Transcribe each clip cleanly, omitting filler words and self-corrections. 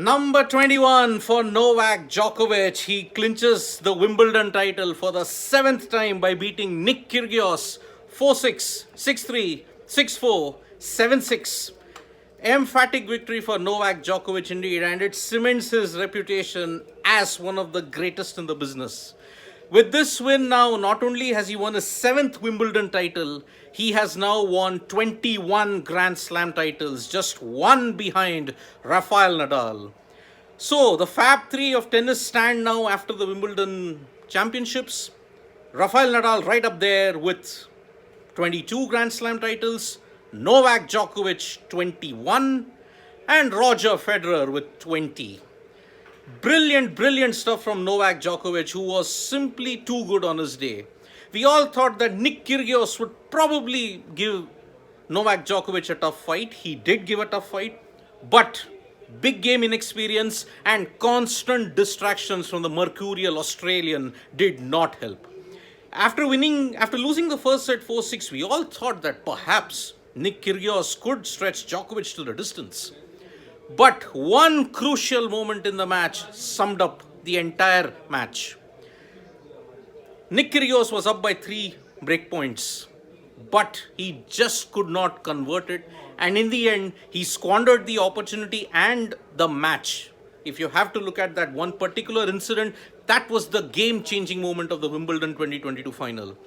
Number 21 for Novak Djokovic. He clinches the Wimbledon title for the seventh time by beating Nick Kyrgios 4-6, 6-3, 6-4, 7-6. Emphatic victory for Novak Djokovic indeed, and it cements his reputation as one of the greatest in the business. With this win now, not only has he won his seventh Wimbledon title, he has now won 21 Grand Slam titles, just one behind Rafael Nadal. So, the Fab 3 of tennis stand now after the Wimbledon championships. Rafael Nadal right up there with 22 Grand Slam titles, Novak Djokovic 21, and Roger Federer with 20. Brilliant stuff from Novak Djokovic, who was simply too good on his day. We all thought that Nick Kyrgios would probably give Novak Djokovic a tough fight. He did give a tough fight, but big game inexperience and constant distractions from the mercurial Australian did not help. After losing the first set 4-6, we all thought that perhaps Nick Kyrgios could stretch Djokovic to the distance. But one crucial moment in the match summed up the entire match. Nick Kyrgios was up by 3 breakpoints, but he just could not convert it. And in the end, he squandered the opportunity and the match. If you have to look at that one particular incident, that was the game-changing moment of the Wimbledon 2022 final.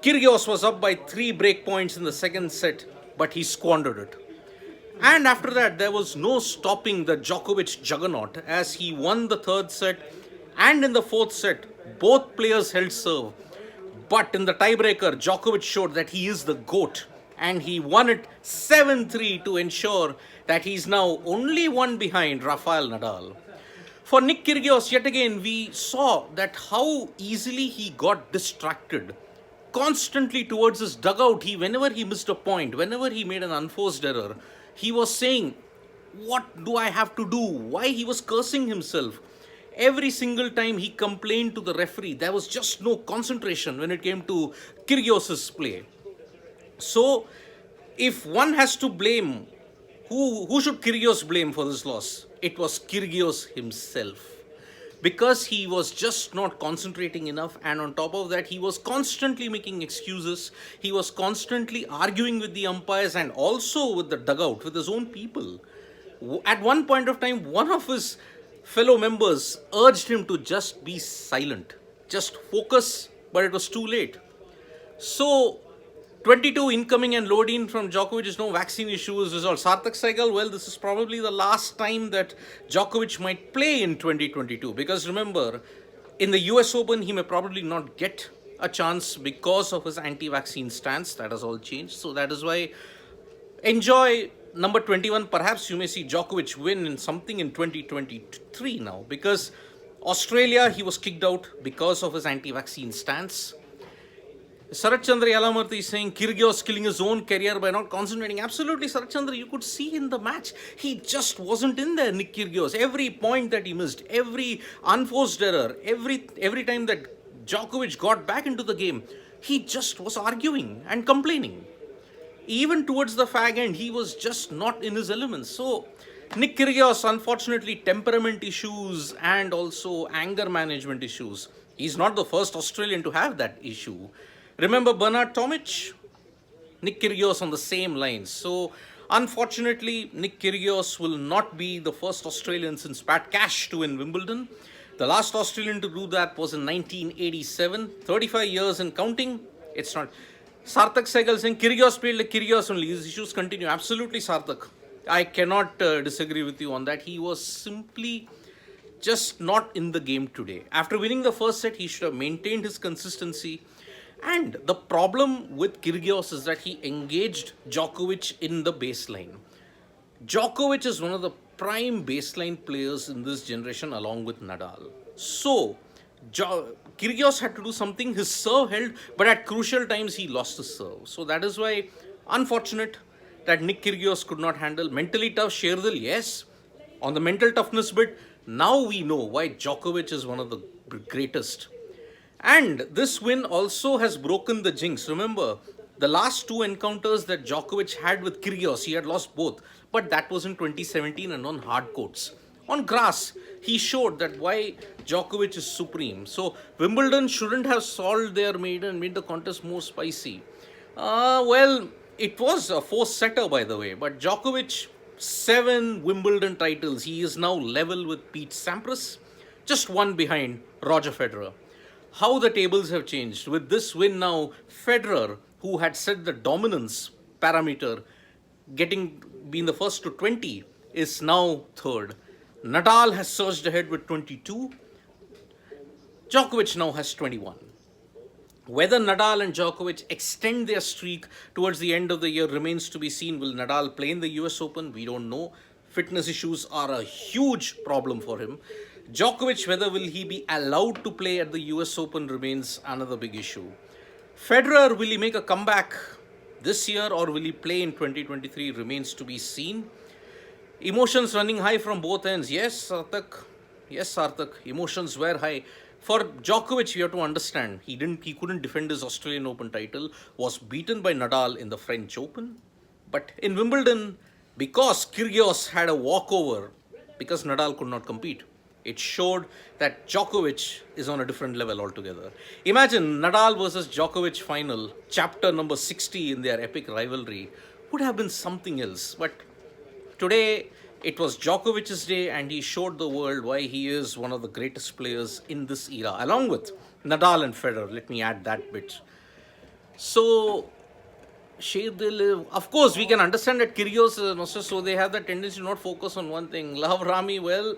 Kyrgios was up by 3 breakpoints in the second set, but he squandered it. And after that, there was no stopping the Djokovic juggernaut as he won the third set, and in the fourth set, both players held serve. But in the tiebreaker, Djokovic showed that he is the GOAT, and he won it 7-3 to ensure that he's now only one behind Rafael Nadal. For Nick Kyrgios, yet again, we saw that how easily he got distracted. Constantly towards his dugout, whenever he missed a point, whenever he made an unforced error, he was saying, what do I have to do? Why? He was cursing himself. Every single time he complained to the referee, there was just no concentration when it came to Kyrgios' play. So, if one has to blame, who should Kyrgios blame for this loss? It was Kyrgios himself. Because he was just not concentrating enough, and on top of that, he was constantly making excuses. He was constantly arguing with the umpires and also with the dugout, with his own people. At one point of time, one of his fellow members urged him to just be silent, just focus, but it was too late. So, 22 incoming and load-in from Djokovic is no vaccine issues resolved. Sarthak Sehgal, well, this is probably the last time that Djokovic might play in 2022. Because remember, in the US Open, he may probably not get a chance because of his anti-vaccine stance. That has all changed. So that is why enjoy number 21. Perhaps you may see Djokovic win in something in 2023 now. Because Australia, he was kicked out because of his anti-vaccine stance. Sarat Chandra Yalamarthi is saying Kyrgios killing his own career by not concentrating. Absolutely, Sarat Chandra, you could see in the match, he just wasn't in there, Nick Kyrgios. Every point that he missed, every unforced error, every time that Djokovic got back into the game, he just was arguing and complaining. Even towards the fag end, he was just not in his elements. So, Nick Kyrgios, unfortunately, temperament issues and also anger management issues. He's not the first Australian to have that issue. Remember Bernard Tomic? Nick Kyrgios on the same lines. So, unfortunately, Nick Kyrgios will not be the first Australian since Pat Cash to win Wimbledon. The last Australian to do that was in 1987. 35 years and counting. It's not. Sarthak Sehgal saying Kyrgios played like Kyrgios only. His issues continue. Absolutely, Sarthak. I cannot disagree with you on that. He was simply just not in the game today. After winning the first set, he should have maintained his consistency. And the problem with Kyrgios is that he engaged Djokovic in the baseline. Djokovic is one of the prime baseline players in this generation along with Nadal. So, Kyrgios had to do something. His serve held, but at crucial times he lost his serve. So that is why, unfortunate that Nick Kyrgios could not handle. Mentally tough, Sherdil, yes. On the mental toughness bit, now we know why Djokovic is one of the greatest. And this win also has broken the jinx. Remember, the last 2 encounters that Djokovic had with Kyrgios, he had lost both. But that was in 2017 and on hard courts. On grass, he showed that why Djokovic is supreme. So Wimbledon shouldn't have solved their maiden and made the contest more spicy. Well, it was a four-setter, by the way, but Djokovic, 7 Wimbledon titles. He is now level with Pete Sampras, just one behind Roger Federer. How the tables have changed. With this win now, Federer, who had set the dominance parameter, getting being the first to 20, is now third. Nadal has surged ahead with 22. Djokovic now has 21. Whether Nadal and Djokovic extend their streak towards the end of the year remains to be seen. Will Nadal play in the US Open? We don't know. Fitness issues are a huge problem for him. Djokovic, whether will he be allowed to play at the US Open remains another big issue. Federer, will he make a comeback this year or will he play in 2023 remains to be seen. Emotions running high from both ends. Yes, Sarthak. Yes, Sarthak. Emotions were high. For Djokovic, we have to understand, he couldn't defend his Australian Open title, was beaten by Nadal in the French Open. But in Wimbledon, because Kyrgios had a walkover, because Nadal could not compete, it showed that Djokovic is on a different level altogether. Imagine Nadal versus Djokovic final, chapter number 60 in their epic rivalry, would have been something else. But today, it was Djokovic's day and he showed the world why he is one of the greatest players in this era, along with Nadal and Federer. Let me add that bit. So, of course, we can understand that Kyrgios is also, so they have the tendency to not focus on one thing. Love Rami, well,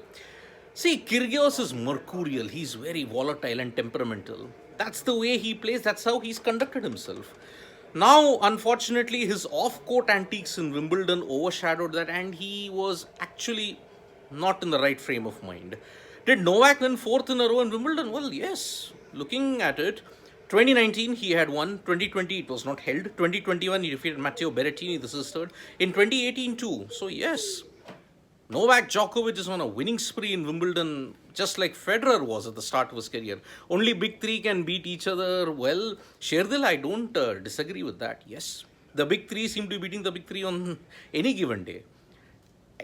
see, Kyrgios is mercurial. He's very volatile and temperamental. That's the way he plays. That's how he's conducted himself. Now, unfortunately, his off-court antiques in Wimbledon overshadowed that and he was actually not in the right frame of mind. Did Novak win fourth in a row in Wimbledon? Well, yes. Looking at it, 2019 he had won. 2020 it was not held. 2021 he defeated Matteo Berrettini. This is third. In 2018 too. So yes, Novak Djokovic is on a winning spree in Wimbledon, just like Federer was at the start of his career. Only big three can beat each other. Well, Sherdil, I don't disagree with that. Yes, the big three seem to be beating the big three on any given day.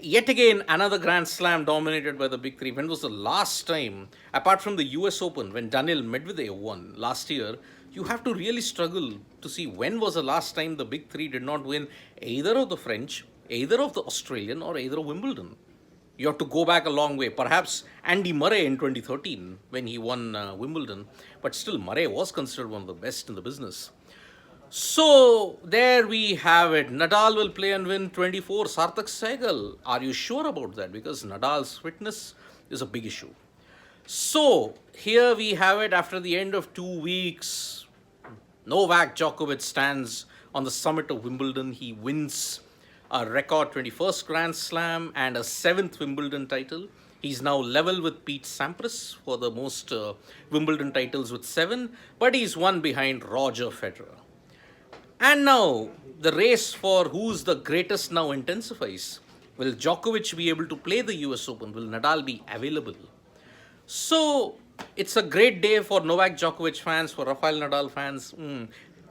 Yet again, another Grand Slam dominated by the big three. When was the last time, apart from the US Open, when Daniil Medvedev won last year, you have to really struggle to see when was the last time the big three did not win either of the French, either of the Australian or either of Wimbledon. You have to go back a long way. Perhaps Andy Murray in 2013 when he won Wimbledon. But still, Murray was considered one of the best in the business. So, there we have it. Nadal will play and win 24. Sarthak Sehgal, are you sure about that? Because Nadal's fitness is a big issue. So, here we have it after the end of 2 weeks. Novak Djokovic stands on the summit of Wimbledon. He wins a record 21st Grand Slam and a 7th Wimbledon title. He's now level with Pete Sampras for the most Wimbledon titles with 7, but he's one behind Roger Federer. And now, the race for who's the greatest now intensifies. Will Djokovic be able to play the US Open? Will Nadal be available? So, it's a great day for Novak Djokovic fans, for Rafael Nadal fans.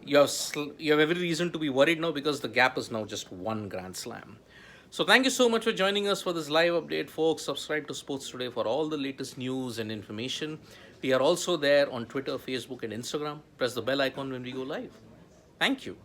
You have every reason to be worried now because the gap is now just one Grand Slam. So thank you so much for joining us for this live update, folks. Subscribe to Sports Today for all the latest news and information. We are also there on Twitter, Facebook, and Instagram. Press the bell icon when we go live. Thank you.